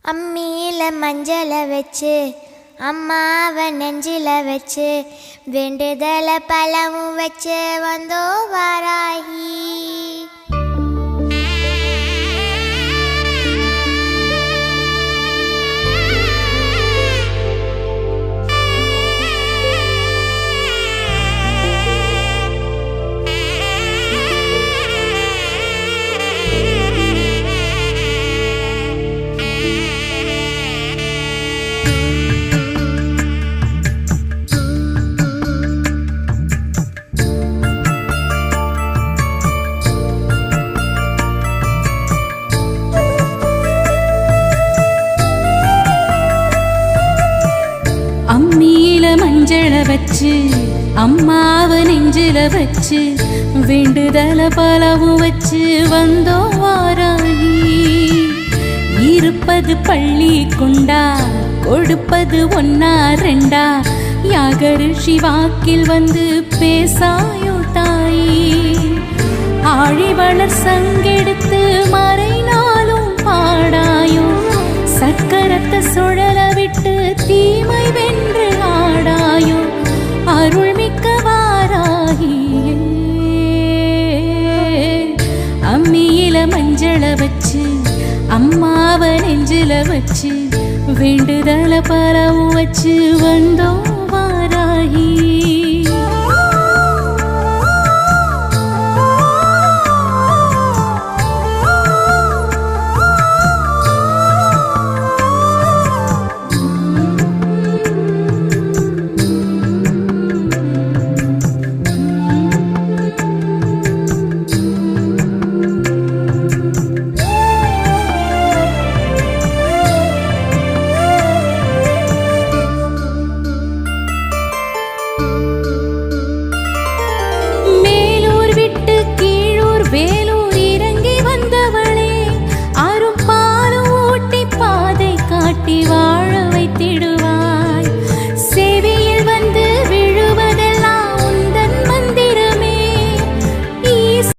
அம்மியில மஞ்சள வச்சு அம்மாவை நெஞ்சில வச்சு வேண்டுதல பழமும் வச்சு வந்தோ வாராகி. அம்மியில மஞ்சள வச்சு அம்மாவை நெஞ்சில வச்சு வேண்டுதல பலவும் வச்சு வந்தோ வாராகி. இருப்பது பள்ளி கொண்டா கொடுப்பது ஒன்னா ரெண்டா யாகரு சிவாக்கில் வந்து பேசாயோ தாயி. ஆழி வளர் சங்கெடுத்து மறைநாளும் பாடாயோ சக்கரத்தை சுழல விட்டு தீமை வென்று ஆடாயோ அருள்மிக்க வாராகியே. அம்மியில மஞ்சள வச்சு அம்மாவை நெஞ்சில வச்சு வேண்டுதல பரவும் வச்சு வந்தோ வாராகி.